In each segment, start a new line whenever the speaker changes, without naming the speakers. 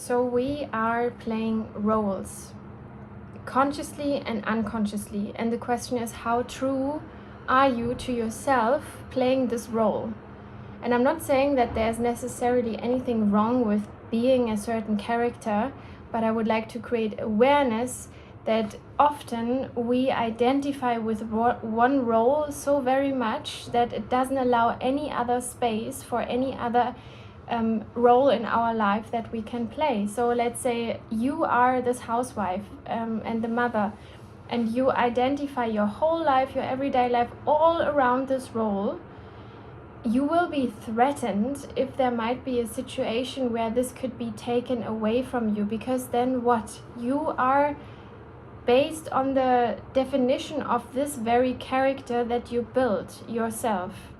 So we are playing roles, consciously and unconsciously. And the question is, how true are you to yourself playing this role? And I'm not saying that there's necessarily anything wrong with being a certain character, but I would like to create awareness that often we identify with one role so very much that it doesn't allow any other space for any other role in our life that we can play. So let's say you are this housewife and the mother, and you identify your whole life, your everyday life, all around this role. You will be threatened if there might be a situation where this could be taken away from you, because then what? You are based on the definition of this very character that you built yourself.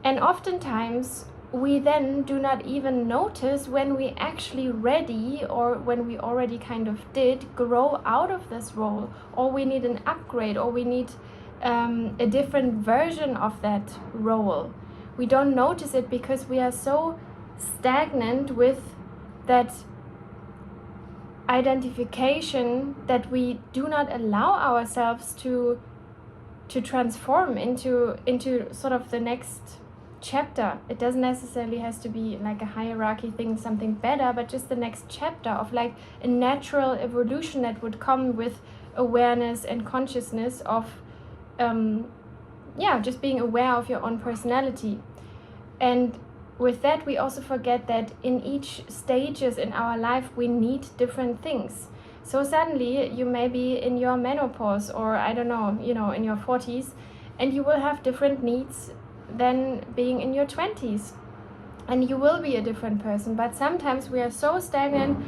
And oftentimes we then do not even notice when we actually ready, or when we already kind of did grow out of this role, or we need an upgrade, or we need a different version of that role. We don't notice it because we are so stagnant with that identification that we do not allow ourselves to transform into sort of the next chapter. It doesn't necessarily has to be like a hierarchy thing, something better, but just the next chapter of like a natural evolution that would come with awareness and consciousness of just being aware of your own personality. And with that, we also forget that in each stages in our life, we need different things. So suddenly you may be in your menopause, or I don't know, in your 40s, and you will have different needs than being in your 20s. And you will be a different person. But sometimes we are so stagnant.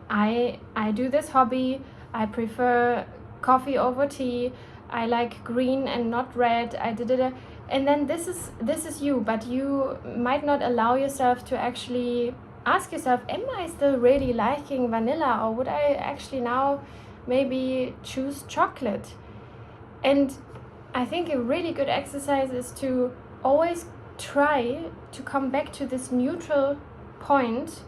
I do this hobby. I prefer coffee over tea. I like green and not red. And then this is you, but you might not allow yourself to actually ask yourself, am I still really liking vanilla, or would I actually now maybe choose chocolate? And I think a really good exercise is to always try to come back to this neutral point,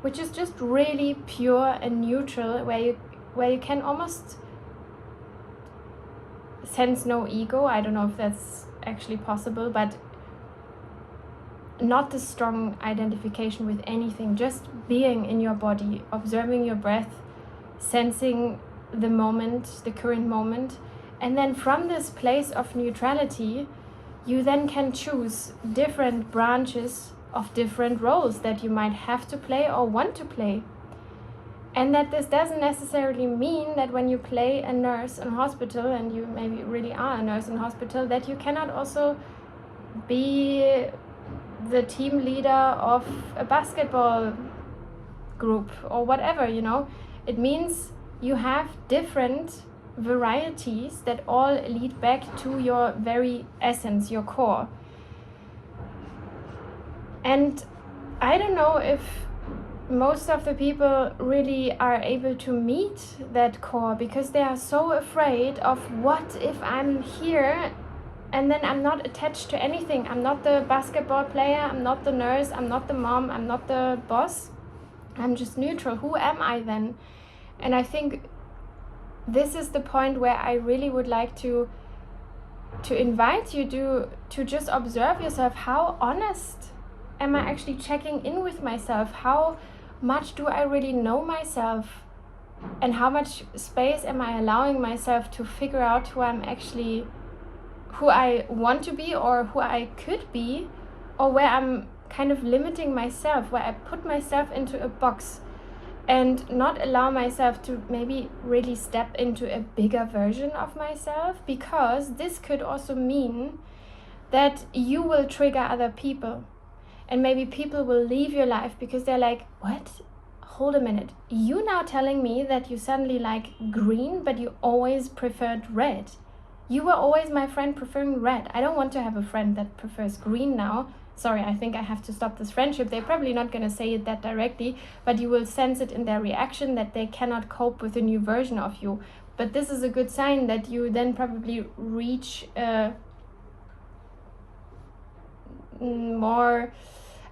which is just really pure and neutral, where you can almost sense no ego. I don't know if that's actually possible, but not the strong identification with anything, just being in your body, observing your breath, sensing the moment, the current moment. And then from this place of neutrality, you then can choose different branches of different roles that you might have to play or want to play. And that this doesn't necessarily mean that when you play a nurse in hospital, and you maybe really are a nurse in hospital, that you cannot also be the team leader of a basketball group or whatever, It means you have different varieties that all lead back to your very essence, your core. And I don't know if most of the people really are able to meet that core, because they are so afraid of, what if I'm here and then I'm not attached to anything? I'm not the basketball player, I'm not the nurse, I'm not the mom, I'm not the boss, I'm just neutral. Who am I then? And I think this is the point where I really would like to invite you to just observe yourself. How honest am I actually checking in with myself? How much do I really know myself? And how much space am I allowing myself to figure out who I want to be, or who I could be, or where I'm kind of limiting myself, where I put myself into a box and not allow myself to maybe really step into a bigger version of myself, because this could also mean that you will trigger other people. And maybe people will leave your life because they're like, what? Hold a minute. You now telling me that you suddenly like green, but you always preferred red. You were always my friend preferring red. I don't want to have a friend that prefers green now. Sorry, I think I have to stop this friendship. They're probably not going to say it that directly, but you will sense it in their reaction that they cannot cope with a new version of you. But this is a good sign that you then probably reach more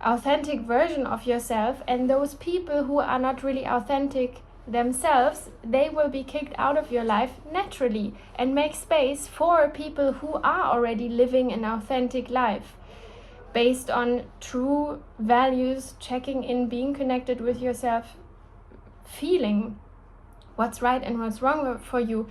authentic version of yourself, and those people who are not really authentic themselves, they will be kicked out of your life naturally, and make space for people who are already living an authentic life based on true values, checking in, being connected with yourself, feeling what's right and what's wrong for you.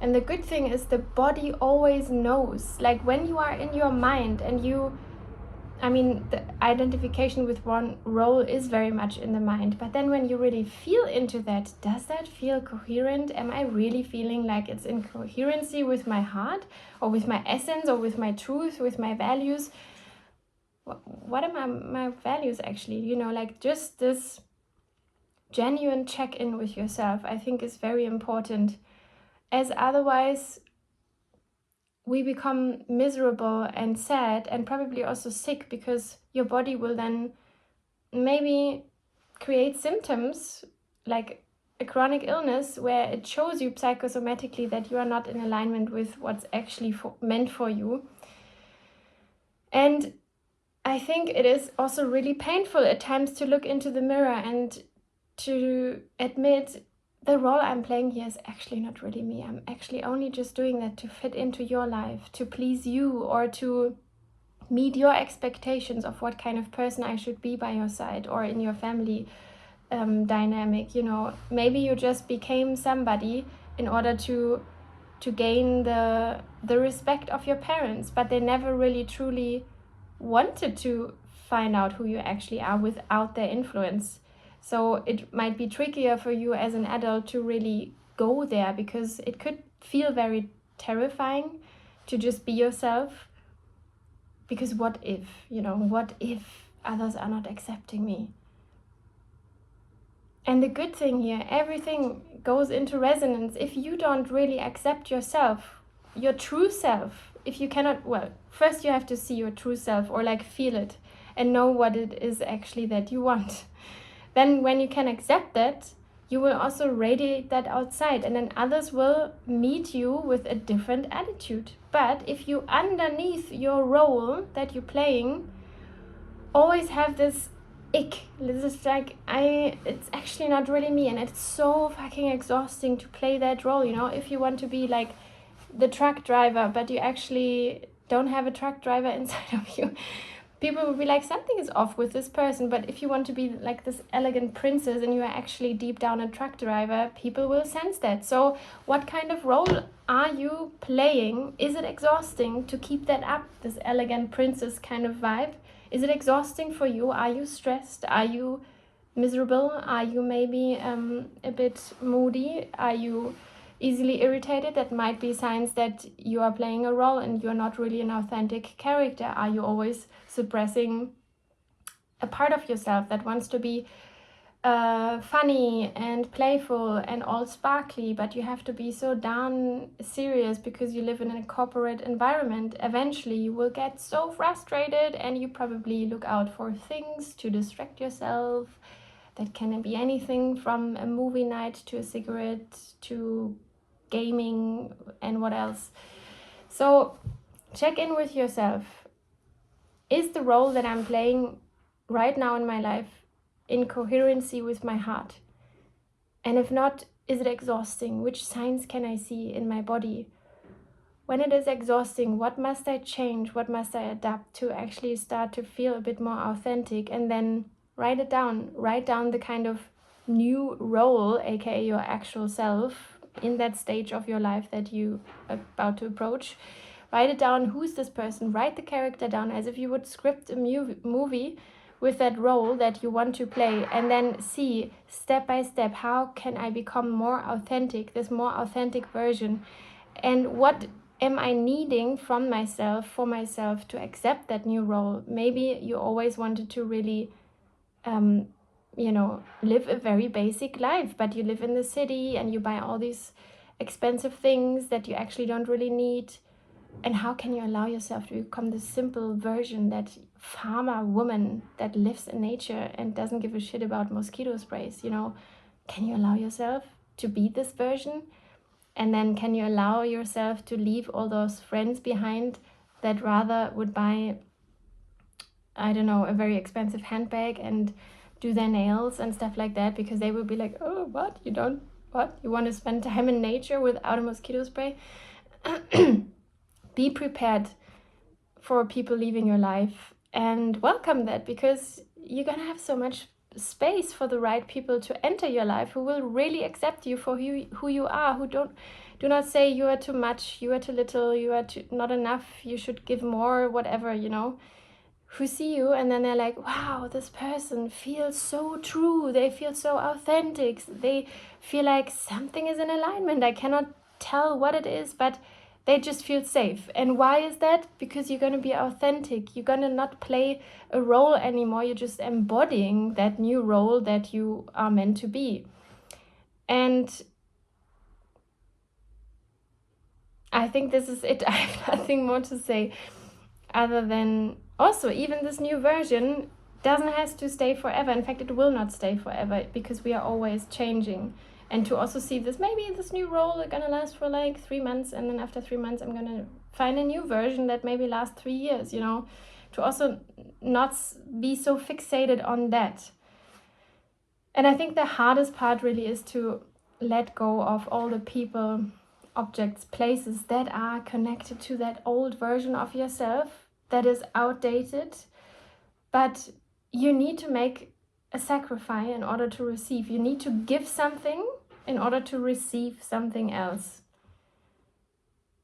And the good thing is the body always knows. Like when you are in your mind and the identification with one role is very much in the mind, but then when you really feel into that, does that feel coherent? Am I really feeling like it's in coherency with my heart, or with my essence, or with my truth, with my values? What are my values actually? Like just this genuine check-in with yourself, I think, is very important, as otherwise we become miserable and sad and probably also sick, because your body will then maybe create symptoms like a chronic illness where it shows you psychosomatically that you are not in alignment with what's actually meant for you. And I think it is also really painful at times to look into the mirror and to admit the role I'm playing here is actually not really me. I'm actually only just doing that to fit into your life, to please you, or to meet your expectations of what kind of person I should be by your side or in your family dynamic. Maybe you just became somebody in order to gain the respect of your parents, but they never really truly wanted to find out who you actually are without their influence. So it might be trickier for you as an adult to really go there, because it could feel very terrifying to just be yourself. Because what if others are not accepting me? And the good thing here, everything goes into resonance. If you don't really accept yourself, your true self, if you cannot, first you have to see your true self, or like feel it and know what it is actually that you want. Then when you can accept that, you will also radiate that outside, and then others will meet you with a different attitude. But if you, underneath your role that you're playing, always have this ick, this is like, it's actually not really me, and it's so fucking exhausting to play that role. If you want to be like the truck driver, but you actually don't have a truck driver inside of you, people will be like, something is off with this person. But if you want to be like this elegant princess and you are actually deep down a truck driver, people will sense that. So what kind of role are you playing? Is it exhausting to keep that up, this elegant princess kind of vibe? Is it exhausting for you? Are you stressed? Are you miserable? Are you maybe a bit moody? Are you easily irritated? That might be signs that you are playing a role and you're not really an authentic character. Are you always suppressing a part of yourself that wants to be funny and playful and all sparkly, but you have to be so darn serious because you live in a corporate environment? Eventually you will get so frustrated, and you probably look out for things to distract yourself. That can be anything from a movie night to a cigarette to gaming and what else. So check in with yourself. Is the role that I'm playing right now in my life in coherency with my heart? And if not, is it exhausting? Which signs can I see in my body? When it is exhausting, what must I change? What must I adapt to actually start to feel a bit more authentic? And then write it down. Write down the kind of new role, aka your actual self, in that stage of your life that you are about to approach. Write it down. Who's this person? Write the character down as if you would script a movie with that role that you want to play, and then see step by step, how can I become more authentic, this more authentic version, and what am I needing from myself, for myself, to accept that new role? Maybe you always wanted to really live a very basic life, but you live in the city and you buy all these expensive things that you actually don't really need. And how can you allow yourself to become the simple version, that farmer woman that lives in nature and doesn't give a shit about mosquito sprays? Can you allow yourself to be this version? And then can you allow yourself to leave all those friends behind that rather would buy I don't know, a very expensive handbag and do their nails and stuff like that, because they will be like, oh, what? You want to spend time in nature without a mosquito spray? Be prepared for people leaving your life and welcome that, because you're gonna have so much space for the right people to enter your life, who will really accept you for who you are, who do not say you are too much, you are too little, you are not enough, you should give more, whatever, who see you and then they're like, wow, this person feels so true, they feel so authentic, they feel like something is in alignment. I cannot tell what it is, but they just feel safe. And why is that? Because you're going to be authentic. You're going to not play a role anymore. You're just embodying that new role that you are meant to be. And I think this is it. I have nothing more to say other than also, even this new version doesn't have to stay forever. In fact, it will not stay forever, because we are always changing. And to also see this, maybe this new role is gonna last for like 3 months, and then after 3 months I'm gonna find a new version that maybe lasts 3 years, to also not be so fixated on that. And I think the hardest part really is to let go of all the people, objects, places that are connected to that old version of yourself that is outdated. But you need to make a sacrifice in order to receive. You need to give something in order to receive something else.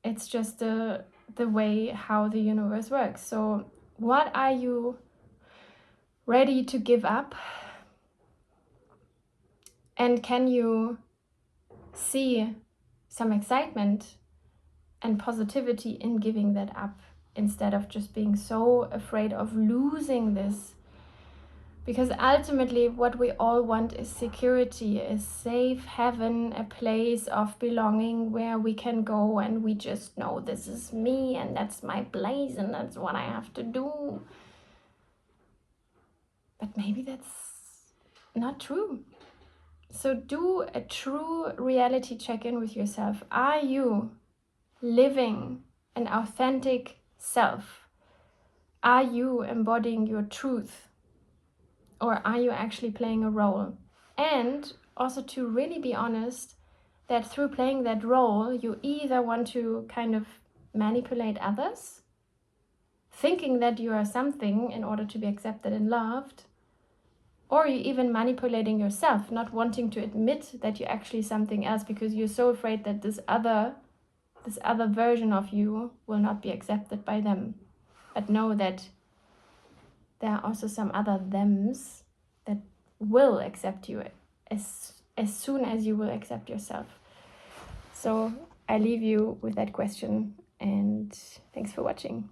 It's just the way how the universe works. So what are you ready to give up? And can you see some excitement and positivity in giving that up, instead of just being so afraid of losing this? Because ultimately what we all want is security, is safe haven, a place of belonging where we can go and we just know this is me and that's my place and that's what I have to do. But maybe that's not true. So do a true reality check-in with yourself. Are you living an authentic self? Are you embodying your truth? Or are you actually playing a role? And also to really be honest, that through playing that role, you either want to kind of manipulate others, thinking that you are something in order to be accepted and loved, or you're even manipulating yourself, not wanting to admit that you're actually something else because you're so afraid that this other version of you will not be accepted by them. But know that there are also some other thems that will accept you as soon as you will accept yourself. So I leave you with that question, and thanks for watching.